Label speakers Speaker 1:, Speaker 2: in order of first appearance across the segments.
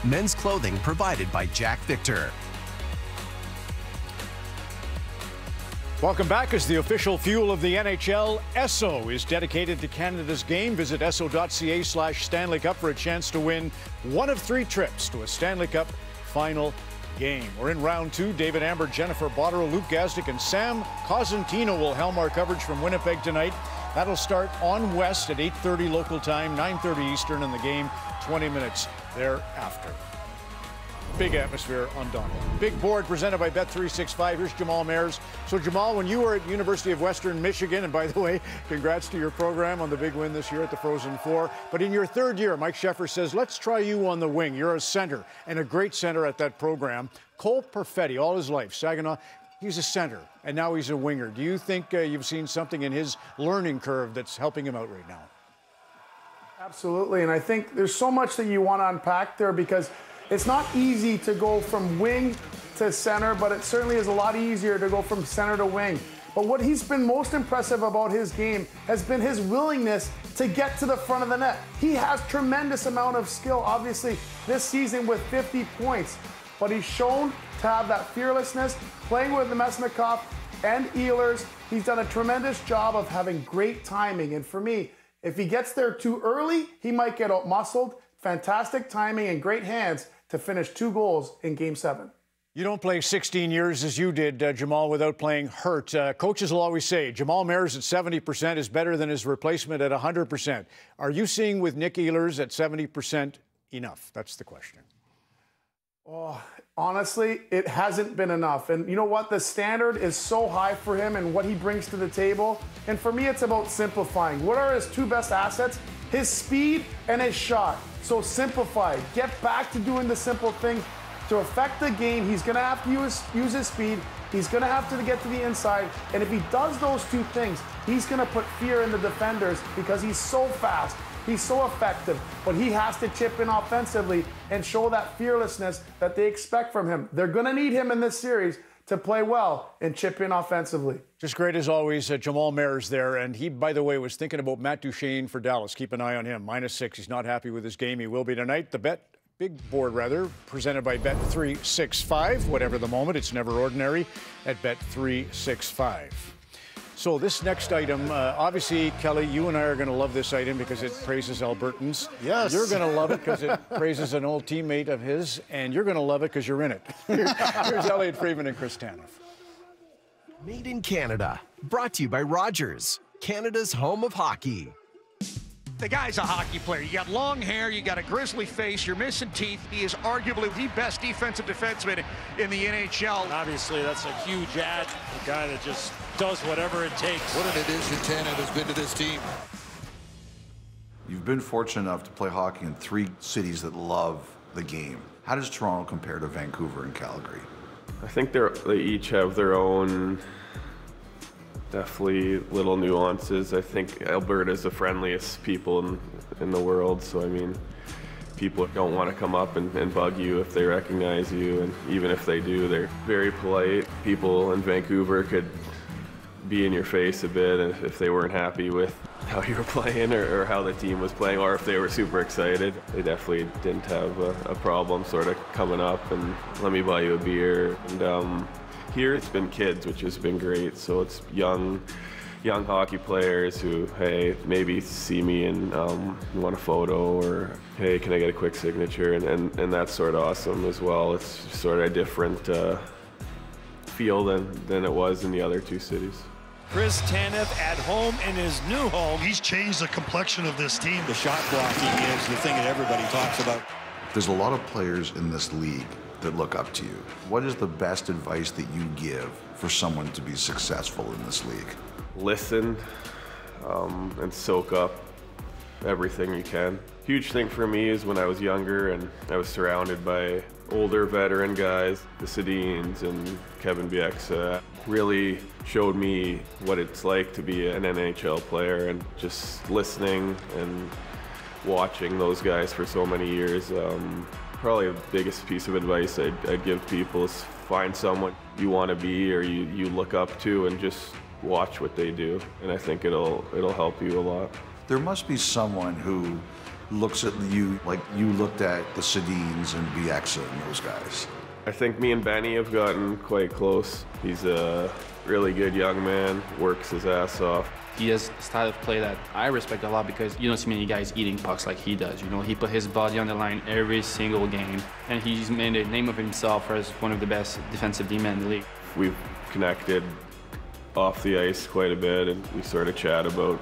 Speaker 1: Men's clothing provided by Jack Victor.
Speaker 2: Welcome back. As the official fuel of the NHL, Esso is dedicated to Canada's game. Visit esso.ca/Stanley Cup for a chance to win one of 3 trips to a Stanley Cup final game. We're in round 2. David Amber, Jennifer Botterill, Luke Gazdic, and Sam Cosentino will helm our coverage from Winnipeg tonight. That'll start on West at 8:30 local time, 9:30 Eastern, and the game 20 minutes thereafter. Big atmosphere on Donald. Big board presented by Bet365. Here's Jamal Mayers. So, Jamal, when you were at University of Western Michigan, and by the way, congrats to your program on the big win this year at the Frozen Four. But in your 3rd year, Mike Sheffer says, let's try you on the wing. You're a center, and a great center at that program. Cole Perfetti, all his life, Saginaw, he's a center, and now he's a winger. Do you think you've seen something in his learning curve that's helping him out right now?
Speaker 3: Absolutely, and I think there's so much that you want to unpack there, because it's not easy to go from wing to center, but it certainly is a lot easier to go from center to wing. But what he's been most impressive about his game has been his willingness to get to the front of the net. He has tremendous amount of skill, obviously, this season with 50 points. But he's shown to have that fearlessness, playing with Mesnikov and Ehlers. He's done a tremendous job of having great timing. And for me, if he gets there too early, he might get out-muscled. Fantastic timing and great hands to finish 2 goals in Game 7.
Speaker 2: You don't play 16 years as you did, Jamal, without playing hurt. Coaches will always say Jamal Mayers at 70% is better than his replacement at 100%. Are you seeing with Nick Ehlers at 70% enough? That's the question.
Speaker 3: Oh, honestly, it hasn't been enough. And you know what? The standard is so high for him and what he brings to the table. And for me, it's about simplifying. What are his 2 best assets? His speed and his shot. So simplify. Get back to doing the simple things. To affect the game, he's going to have to use his speed. He's going to have to get to the inside. And if he does those 2 things, he's going to put fear in the defenders, because he's so fast. He's so effective. But he has to chip in offensively and show that fearlessness that they expect from him. They're going to need him in this series to play well and chip in offensively.
Speaker 2: Just great as always, Jamal Mayers there. And he, by the way, was thinking about Matt Duchene for Dallas. Keep an eye on him. -6. He's not happy with his game. He will be tonight. The big board, presented by Bet365. Whatever the moment, it's never ordinary at Bet365. So this next item, obviously, Kelly, you and I are going to love this item because it praises Albertans.
Speaker 4: Yes.
Speaker 2: You're going to love it because it praises an old teammate of his, and you're going to love it because you're in it. Here's Elliot Friedman and Chris Tanev.
Speaker 1: Made in Canada. Brought to you by Rogers, Canada's home of hockey.
Speaker 5: The guy's a hockey player. You got long hair, you got a grizzly face, you're missing teeth. He is arguably the best defensive defenseman in the NHL.
Speaker 6: Obviously, that's a huge ad. A guy that just does whatever it takes.
Speaker 7: What an addition Tanev has been to this team.
Speaker 8: You've been fortunate enough to play hockey in 3 cities that love the game. How does Toronto compare to Vancouver and Calgary?
Speaker 9: I think they each have their own definitely little nuances. I think Alberta's the friendliest people in the world, so I mean, people don't want to come up and bug you if they recognize you, and even if they do, they're very polite. People in Vancouver could be in your face a bit if they weren't happy with how you were playing or how the team was playing, or if they were super excited. They definitely didn't have a problem sort of coming up and let me buy you a beer. And here it's been kids, which has been great. So it's young hockey players who, hey, maybe see me and want a photo, or hey, can I get a quick signature? And that's sort of awesome as well. It's sort of a different feel than it was in the other 2 cities.
Speaker 6: Chris Tanev at home in his new home.
Speaker 10: He's changed the complexion of this team.
Speaker 4: The shot blocking is the thing that everybody talks about.
Speaker 8: There's a lot of players in this league that look up to you. What is the best advice that you give for someone to be successful in this league?
Speaker 9: Listen and soak up everything you can. Huge thing for me is when I was younger and I was surrounded by older veteran guys, the Sedins and Kevin Bieksa, really showed me what it's like to be an NHL player, and just listening and watching those guys for so many years. Probably the biggest piece of advice I'd give people is find someone you want to be or you look up to and just watch what they do, and I think it'll help you a lot.
Speaker 8: There must be someone who looks at you like you looked at the Sedins and Bieksa and those guys?
Speaker 9: I think me and Benny have gotten quite close. He's a really good young man, works his ass off.
Speaker 11: He has a style of play that I respect a lot because you don't see many guys eating pucks like he does. You know, he put his body on the line every single game, and he's made a name of himself as one of the best defensive D-men in the league.
Speaker 9: We've connected off the ice quite a bit, and we sort of chat about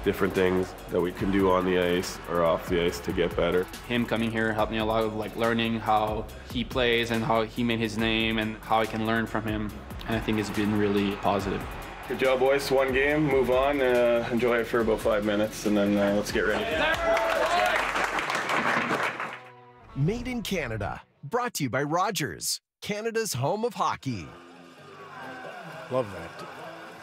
Speaker 9: different things that we can do on the ice or off the ice to get better.
Speaker 11: Him coming here helped me a lot of learning how he plays and how he made his name and how I can learn from him. And I think it's been really positive.
Speaker 9: Good job, boys. One game, move on, enjoy it for about 5 minutes, and then let's get ready.
Speaker 1: Made in Canada, brought to you by Rogers, Canada's home of hockey.
Speaker 2: Love that.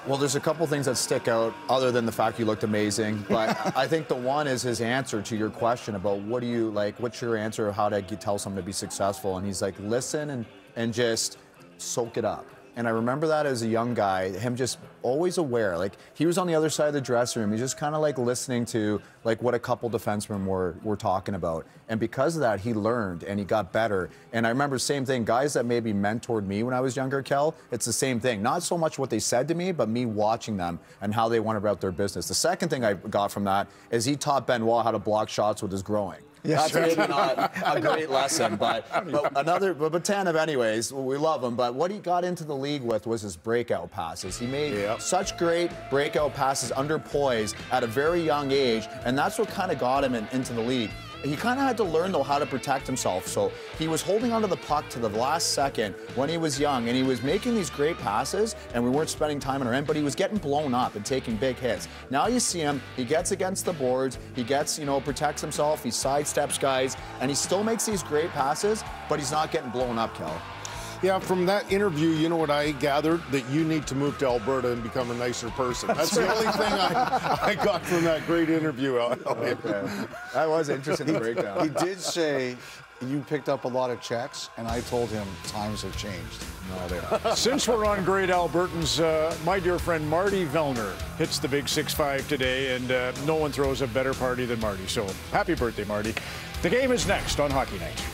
Speaker 12: Well, there's a couple things that stick out other than the fact you looked amazing, but I think the one is his answer to your question about what do you like, what's your answer of how to tell someone to be successful, and he's like, listen and just soak it up. And I remember that as a young guy, him just always aware. Like, he was on the other side of the dressing room. He's just kind of like listening to like what a couple defensemen were talking about. And because of that, he learned and he got better. And I remember the same thing, guys that maybe mentored me when I was younger, Kel, it's the same thing. Not so much what they said to me, but me watching them and how they went about their business. The second thing I got from that is he taught Benoit how to block shots with his groin. Yes, that's maybe not a great lesson, but Tanev, anyways, we love him. But what he got into the league with was his breakout passes. He made such great breakout passes under poise at a very young age, and that's what kind of got him into the league. He kind of had to learn, though, how to protect himself. So he was holding onto the puck to the last second when he was young, and he was making these great passes, and we weren't spending time on our end, but he was getting blown up and taking big hits. Now you see him, he gets against the boards, he gets, protects himself, he sidesteps guys, and he still makes these great passes, but he's not getting blown up, Kel.
Speaker 13: Yeah, from that interview, you know what I gathered? That you need to move to Alberta and become a nicer person. That's the only thing I got from that great interview, Elliot.
Speaker 12: Okay. That was interesting to break down.
Speaker 14: He did say you picked up a lot of checks, and I told him times have changed.
Speaker 12: No, they are.
Speaker 2: Since we're on great Albertans, my dear friend Marty Vellner hits the big 6'5" today, and no one throws a better party than Marty. So happy birthday, Marty. The game is next on Hockey Night.